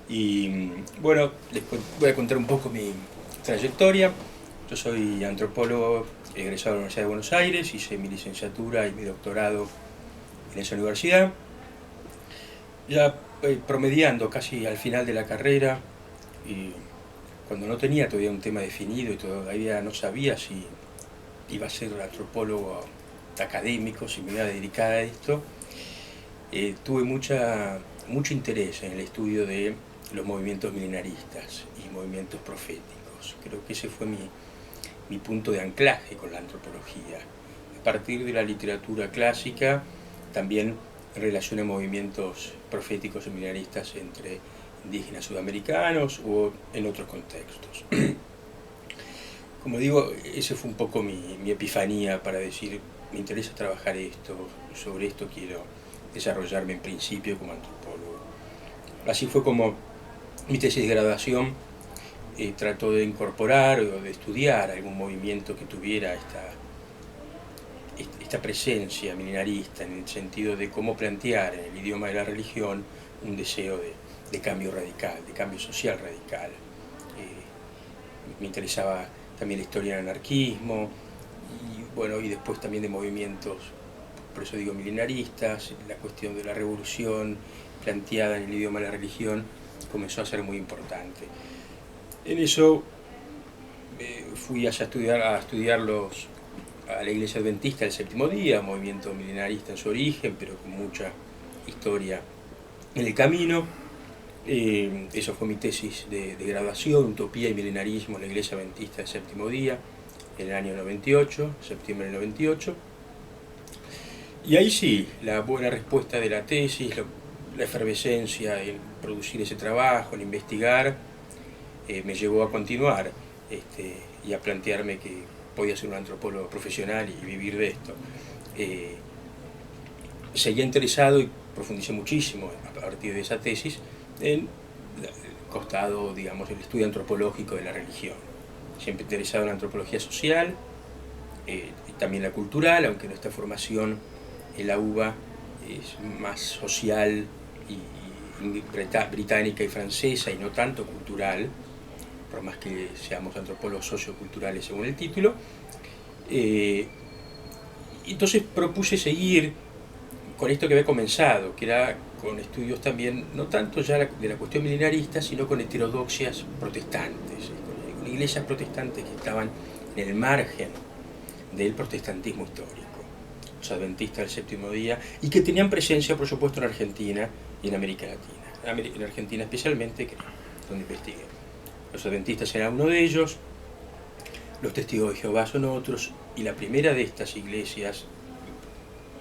Y bueno, voy a contar un poco mi trayectoria. Yo soy antropólogo egresado de la Universidad de Buenos Aires, hice mi licenciatura y mi doctorado en esa universidad. Ya promediando casi al final de la carrera, y cuando no tenía todavía un tema definido y todavía no sabía si iba a ser antropólogo académico, si me iba a dedicar a esto, tuve mucho interés en el estudio de los movimientos milenaristas y movimientos proféticos. Creo que ese fue mi punto de anclaje con la antropología. A partir de la literatura clásica, también relacioné movimientos proféticos y milenaristas entre indígenas sudamericanos o en otros contextos. Como digo, ese fue un poco mi epifanía para decir, me interesa trabajar esto, sobre esto quiero desarrollarme en principio como antropólogo. Así fue como mi tesis de graduación trató de incorporar o de estudiar algún movimiento que tuviera esta presencia milenarista, en el sentido de cómo plantear en el idioma de la religión un deseo de cambio radical, de cambio social radical. Me interesaba también la historia del anarquismo y, bueno, y después también de movimientos, por eso digo milenaristas. La cuestión de la revolución planteada en el idioma de la religión comenzó a ser muy importante. En eso fui a estudiar a la Iglesia Adventista del Séptimo Día, movimiento milenarista en su origen, pero con mucha historia en el camino. Eso fue mi tesis de graduación, Utopía y Milenarismo en la Iglesia Adventista del Séptimo Día, en el año 98, septiembre del 98. Y ahí sí, la buena respuesta de la tesis, la efervescencia en producir ese trabajo, en investigar, me llevó a continuar y a plantearme que podía ser un antropólogo profesional y vivir de esto. Seguía interesado y profundicé muchísimo a partir de esa tesis en el costado, digamos, el estudio antropológico de la religión. Siempre interesado en la antropología social y también la cultural, aunque nuestra formación en la UBA es más social y británica y francesa y no tanto cultural, por más que seamos antropólogos socioculturales según el título. Entonces propuse seguir con esto que había comenzado, que era con estudios también, no tanto ya de la cuestión milenarista, sino con heterodoxias protestantes, con iglesias protestantes que estaban en el margen del protestantismo histórico, los adventistas del Séptimo Día, y que tenían presencia, por supuesto, en Argentina y en América Latina. En Argentina especialmente, que donde investigué. Los adventistas eran uno de ellos, los testigos de Jehová son otros, y la primera de estas iglesias,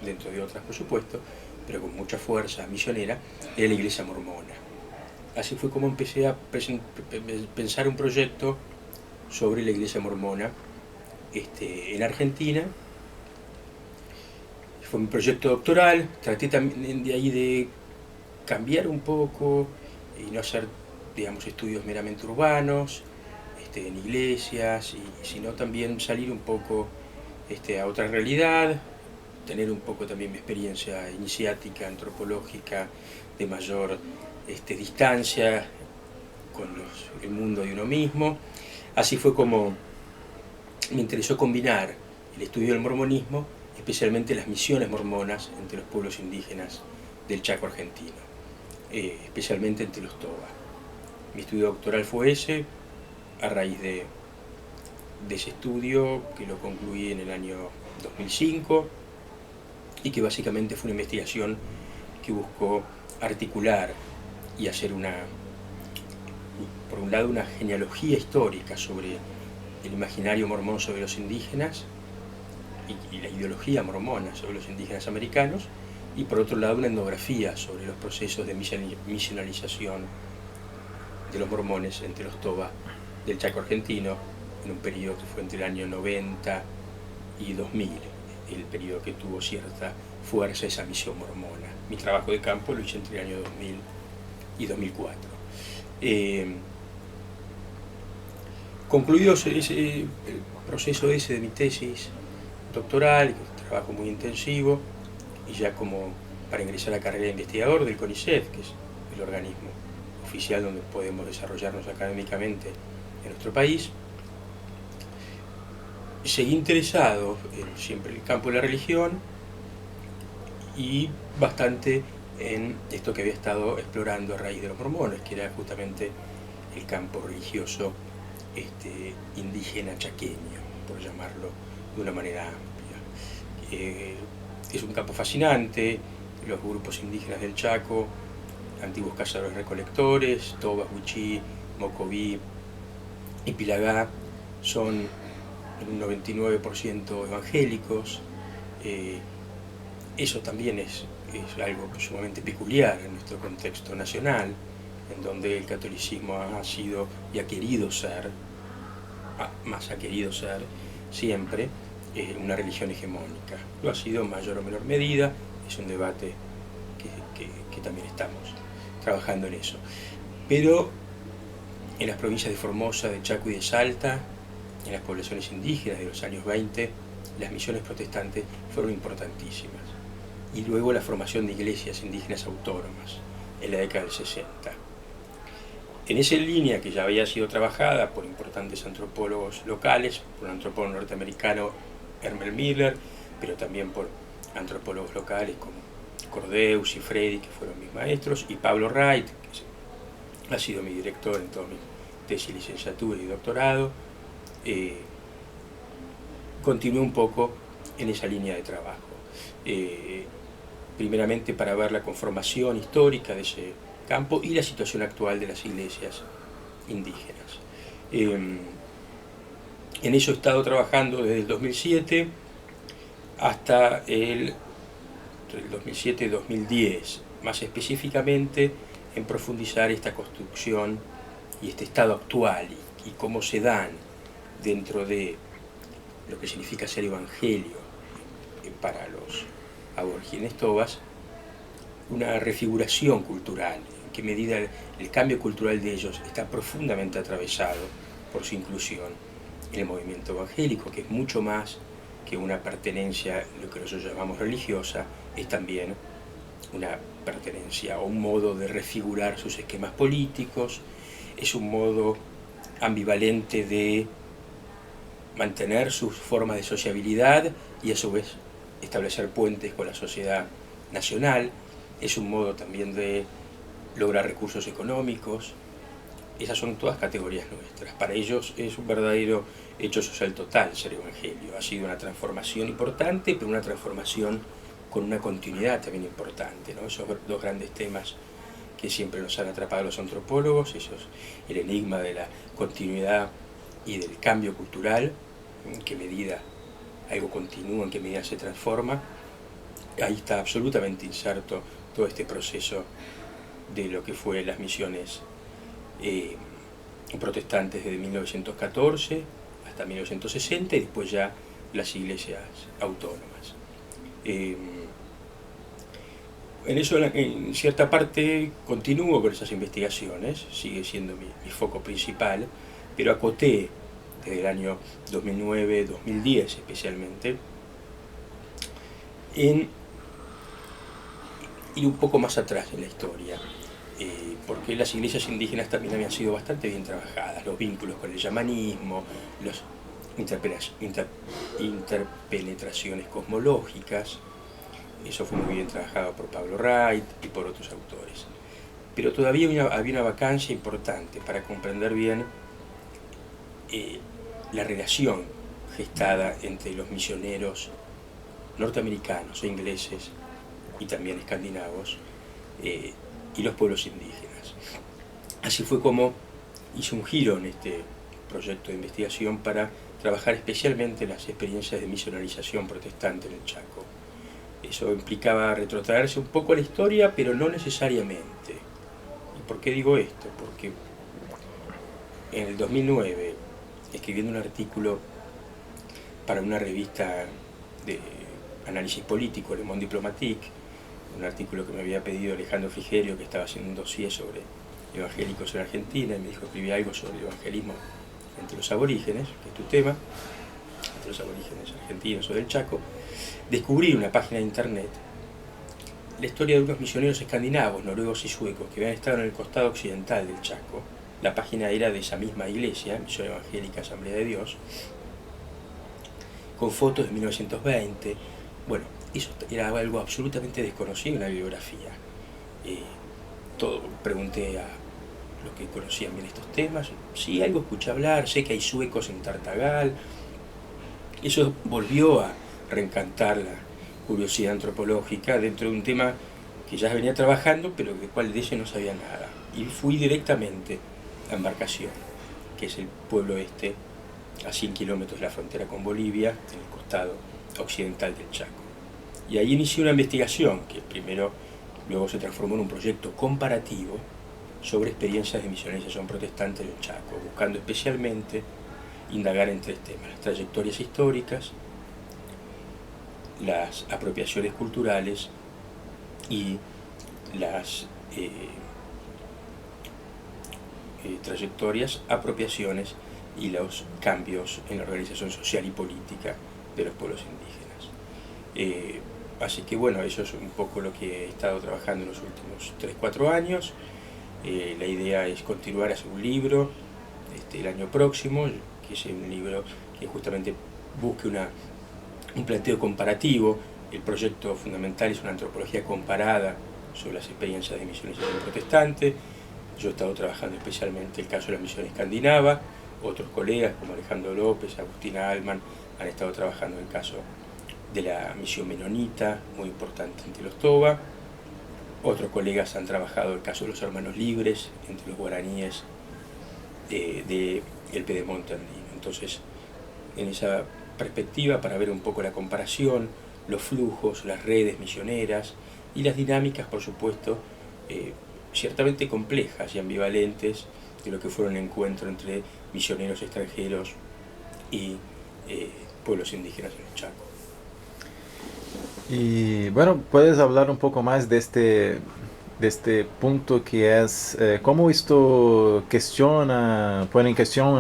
dentro de otras por supuesto, pero con mucha fuerza misionera, era la iglesia mormona. Así fue como empecé a pensar un proyecto sobre la iglesia mormona en Argentina. Fue mi proyecto doctoral, traté también de ahí de cambiar un poco y no hacer, digamos, estudios meramente urbanos, en iglesias, sino también salir un poco a otra realidad, tener un poco también mi experiencia iniciática, antropológica, de mayor distancia con el mundo de uno mismo. Así fue como me interesó combinar el estudio del mormonismo, especialmente las misiones mormonas entre los pueblos indígenas del Chaco argentino, especialmente entre los Toba. Mi estudio doctoral fue ese, a raíz de ese estudio, que lo concluí en el año 2005, y que básicamente fue una investigación que buscó articular y hacer por un lado, una genealogía histórica sobre el imaginario mormón sobre los indígenas y la ideología mormona sobre los indígenas americanos, y por otro lado una etnografía sobre los procesos de misionalización de los mormones entre los Toba del Chaco argentino en un periodo que fue entre el año 90 y 2000, el periodo que tuvo cierta fuerza esa misión mormona. Mi trabajo de campo lo hice entre el año 2000 y 2004. Concluido el proceso ese de mi tesis doctoral, que es un trabajo muy intensivo, y ya como para ingresar a la carrera de investigador del CONICET, que es el organismo oficial donde podemos desarrollarnos académicamente en nuestro país. Seguí interesado en siempre el campo de la religión y bastante en esto que había estado explorando a raíz de los mormones, que era justamente el campo religioso indígena chaqueño, por llamarlo de una manera amplia. Es un campo fascinante. Los grupos indígenas del Chaco, antiguos cazadores recolectores, Tobas, Huichí, Mocoví y Pilagá, son un 99% evangélicos. Eso también es algo sumamente peculiar en nuestro contexto nacional, en donde el catolicismo ha sido y ha querido ser, más ha querido ser siempre, una religión hegemónica. Lo ha sido en mayor o menor medida, es un debate que también estamos trabajando en eso. Pero en las provincias de Formosa, de Chaco y de Salta, en las poblaciones indígenas de los años 20, las misiones protestantes fueron importantísimas. Y luego la formación de iglesias indígenas autónomas en la década del 60. En esa línea, que ya había sido trabajada por importantes antropólogos locales, por un antropólogo norteamericano, Hermel Miller, pero también por antropólogos locales como Cordeus y Freddy, que fueron mis maestros, y Pablo Wright, que ha sido mi director en toda mi tesis, licenciatura y doctorado. Continué un poco en esa línea de trabajo. Primeramente para ver la conformación histórica de ese campo y la situación actual de las iglesias indígenas. En eso he estado trabajando desde el 2007 hasta el 2007-2010, más específicamente en profundizar esta construcción y este estado actual y cómo se dan dentro de lo que significa ser evangelio para los aborígenes tobas, una refiguración cultural, en qué medida el cambio cultural de ellos está profundamente atravesado por su inclusión en el movimiento evangélico, que es mucho más que una pertenencia, lo que nosotros llamamos religiosa, es también una pertenencia o un modo de refigurar sus esquemas políticos, es un modo ambivalente de mantener sus formas de sociabilidad y a su vez establecer puentes con la sociedad nacional, es un modo también de lograr recursos económicos. Esas son todas categorías nuestras. Para ellos es un verdadero hecho social total ser evangelio. Ha sido una transformación importante, pero una transformación con una continuidad también importante, ¿no? Esos dos grandes temas que siempre nos han atrapado a los antropólogos, el enigma de la continuidad y del cambio cultural, en qué medida algo continúa, en qué medida se transforma. Ahí está absolutamente inserto todo este proceso de lo que fue las misiones protestantes desde 1914 hasta 1960 y después ya las iglesias autónomas. En eso, en cierta parte, continúo con esas investigaciones, sigue siendo mi foco principal, pero acoté desde el año 2009-2010 especialmente, en ir un poco más atrás en la historia, porque las iglesias indígenas también habían sido bastante bien trabajadas, los vínculos con el yamanismo, las interpenetraciones cosmológicas. Eso fue muy bien trabajado por Pablo Wright y por otros autores. Pero todavía había una vacancia importante para comprender bien la relación gestada entre los misioneros norteamericanos e ingleses y también escandinavos y los pueblos indígenas. Así fue como hice un giro en este proyecto de investigación para trabajar especialmente las experiencias de misionarización protestante en el Chaco. Eso implicaba retrotraerse un poco a la historia, pero no necesariamente. ¿Y por qué digo esto? Porque en el 2009, escribiendo un artículo para una revista de análisis político, Le Monde Diplomatique, un artículo que me había pedido Alejandro Frigerio, que estaba haciendo un dossier sobre evangélicos en Argentina, y me dijo escribí algo sobre el evangelismo entre los aborígenes, que es tu tema, entre los aborígenes argentinos o del Chaco. Descubrí una página de internet la historia de unos misioneros escandinavos, noruegos y suecos, que habían estado en el costado occidental del Chaco. La página era de esa misma iglesia, Misión Evangélica Asamblea de Dios, con fotos de 1920. Bueno, eso era algo absolutamente desconocido en la bibliografía. Pregunté a los que conocían bien estos temas, sí, algo escuché hablar, sé que hay suecos en Tartagal. Eso volvió a reencantar la curiosidad antropológica dentro de un tema que ya venía trabajando, pero del cual de ese no sabía nada. Y fui directamente a Embarcación, que es el pueblo este, a 100 kilómetros de la frontera con Bolivia, en el costado occidental del Chaco. Y ahí inicié una investigación que luego se transformó en un proyecto comparativo sobre experiencias de misionerización protestante en el Chaco, buscando especialmente indagar en 3 temas: las trayectorias históricas, las apropiaciones culturales y las trayectorias, apropiaciones y los cambios en la organización social y política de los pueblos indígenas. Así que bueno, eso es un poco lo que he estado trabajando en los últimos 3-4 años. La idea es continuar a hacer un libro el año próximo, que es un libro que justamente busque un planteo comparativo. El proyecto fundamental es una antropología comparada sobre las experiencias de misiones protestantes. Yo he estado trabajando especialmente el caso de la misión escandinava. Otros colegas como Alejandro López, Agustina Alman, han estado trabajando en el caso de la misión menonita, muy importante entre los Toba. Otros colegas han trabajado el caso de los hermanos libres entre los guaraníes del Pedemonte andino. Entonces, en esa perspectiva, para ver un poco la comparación, los flujos, las redes misioneras y las dinámicas, por supuesto, ciertamente complejas y ambivalentes de lo que fueron el encuentro entre misioneros extranjeros y pueblos indígenas en el Chaco. Y bueno, ¿puedes hablar un poco más de este punto que es cómo esto pone en cuestión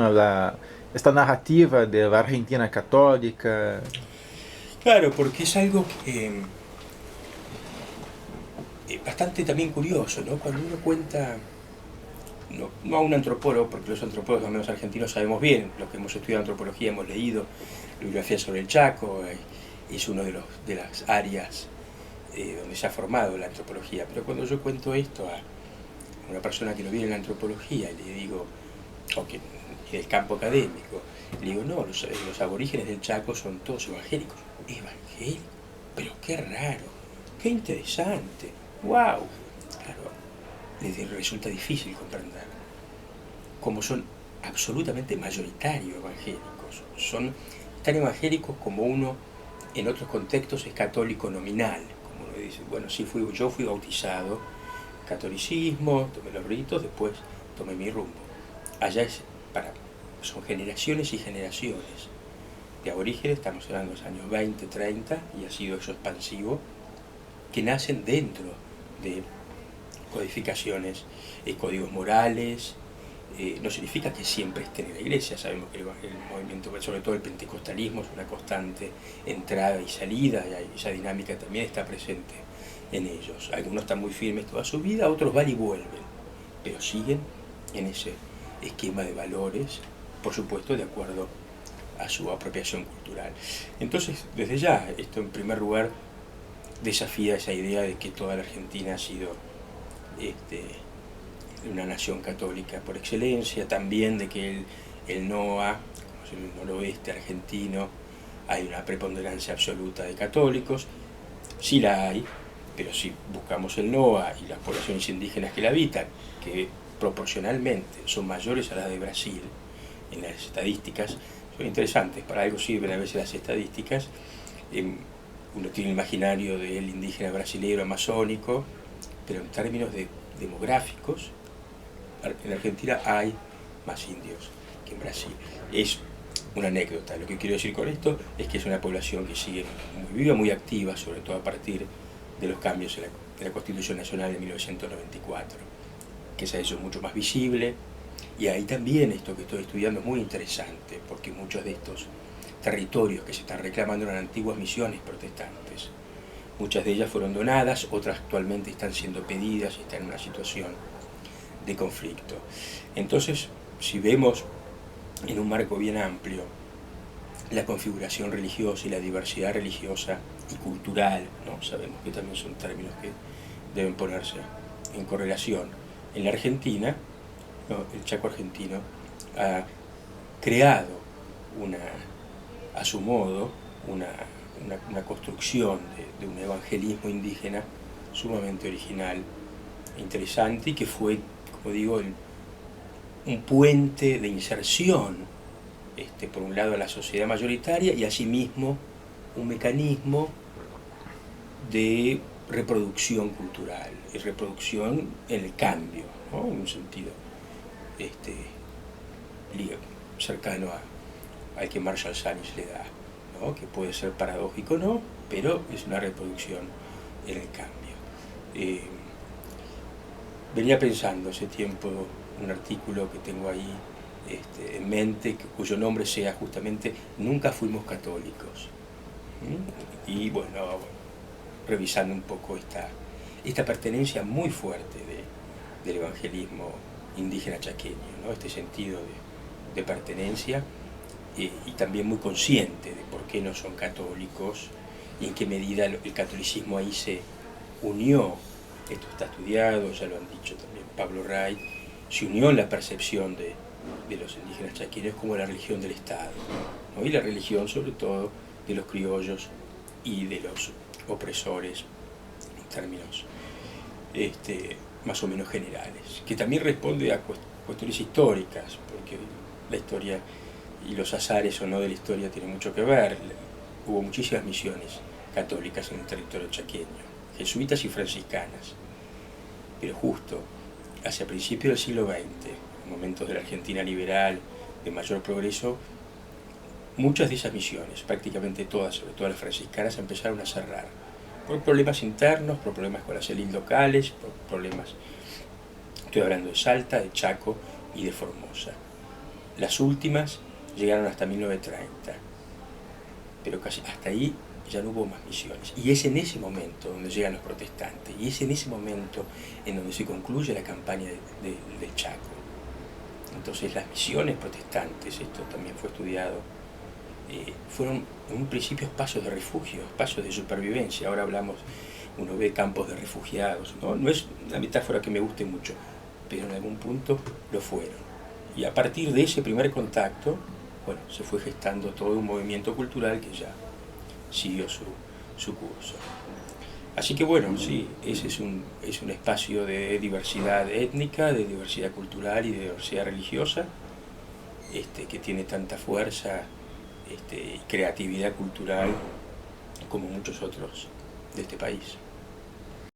esta narrativa de la Argentina católica? Claro, porque es algo que bastante también curioso, ¿no? Cuando uno cuenta, no a un antropólogo, porque los antropólogos, al menos argentinos, sabemos bien, los que hemos estudiado antropología hemos leído bibliografía sobre el Chaco, es uno de las áreas donde se ha formado la antropología. Pero cuando yo cuento esto a una persona que no viene en la antropología y le digo, o que en el campo académico, le digo, no, los aborígenes del Chaco son todos evangélicos. ¿Evangélicos? Pero qué raro, qué interesante, wow. Claro, les resulta difícil comprender cómo son absolutamente mayoritarios evangélicos. Son tan evangélicos como uno en otros contextos es católico nominal, como uno dice, bueno, sí, yo fui bautizado, catolicismo, tomé los ritos, después tomé mi rumbo. Allá son generaciones y generaciones de aborígenes, estamos hablando de los años 20, 30, y ha sido eso expansivo, que nacen dentro de codificaciones, códigos morales. No significa que siempre estén en la iglesia, sabemos que el movimiento, sobre todo el pentecostalismo, es una constante entrada y salida, y esa dinámica también está presente en ellos. Algunos están muy firmes toda su vida, otros van y vuelven, pero siguen en ese esquema de valores, por supuesto de acuerdo a su apropiación cultural. Entonces, desde ya, esto en primer lugar desafía esa idea de que toda la Argentina ha sido una nación católica por excelencia, también de que el NOA, como es el noroeste argentino, hay una preponderancia absoluta de católicos. Sí la hay, pero si buscamos el NOA y las poblaciones indígenas que la habitan, que proporcionalmente son mayores a las de Brasil, en las estadísticas, son interesantes, para algo sirven a veces las estadísticas. Uno tiene el imaginario del indígena brasileño amazónico, pero en términos demográficos, en Argentina hay más indios que en Brasil. Es una anécdota. Lo que quiero decir con esto es que es una población que sigue muy viva, muy activa, sobre todo a partir de los cambios en la Constitución Nacional de 1994, que se ha hecho mucho más visible. Y ahí también esto que estoy estudiando es muy interesante, porque muchos de estos territorios que se están reclamando eran antiguas misiones protestantes. Muchas de ellas fueron donadas, otras actualmente están siendo pedidas y están en una situación de conflicto. Entonces, si vemos en un marco bien amplio la configuración religiosa y la diversidad religiosa y cultural, ¿no? Sabemos que también son términos que deben ponerse en correlación. En la Argentina, ¿no? El Chaco argentino ha creado a su modo una construcción de un evangelismo indígena sumamente original, interesante, y que fue, como digo, un puente de inserción, por un lado a la sociedad mayoritaria y asimismo un mecanismo de reproducción cultural y reproducción en el cambio, ¿no? En un sentido cercano al que Marshall Salis le da, ¿no? Que puede ser paradójico, ¿no? Pero es una reproducción en el cambio. Venía pensando hace tiempo un artículo que tengo ahí en mente, cuyo nombre sea justamente Nunca fuimos católicos. Y bueno, revisando un poco esta pertenencia muy fuerte del evangelismo indígena chaqueño, ¿no? Este sentido de pertenencia, y también muy consciente de por qué no son católicos y en qué medida el catolicismo ahí se unió. Esto está estudiado, ya lo han dicho también Pablo Ray, se unió en la percepción de los indígenas chaqueños como la religión del Estado, ¿no? Y la religión sobre todo de los criollos y de los opresores en términos más o menos generales, que también responde a cuestiones históricas, porque la historia y los azares o no de la historia tienen mucho que ver. Hubo muchísimas misiones católicas en el territorio chaqueño, jesuitas y franciscanas, pero justo hacia principios del siglo XX, en momentos de la Argentina liberal, de mayor progreso, muchas de esas misiones, prácticamente todas, sobre todo las franciscanas, empezaron a cerrar, por problemas internos, por problemas con las élites locales, por problemas, estoy hablando de Salta, de Chaco y de Formosa. Las últimas llegaron hasta 1930, pero casi hasta ahí ya no hubo más misiones. Y es en ese momento donde llegan los protestantes, y es en ese momento en donde se concluye la campaña del Chaco. Entonces las misiones protestantes, esto también fue estudiado, fueron en un principio espacios de refugio, espacios de supervivencia. Ahora hablamos, uno ve campos de refugiados, ¿no? No es una metáfora que me guste mucho, pero en algún punto lo fueron. Y a partir de ese primer contacto, bueno, se fue gestando todo un movimiento cultural que ya siguió su curso. Así que bueno, sí, ese es un espacio de diversidad étnica, de diversidad cultural y de diversidad religiosa, que tiene tanta fuerza y creatividad cultural como muchos otros de este país.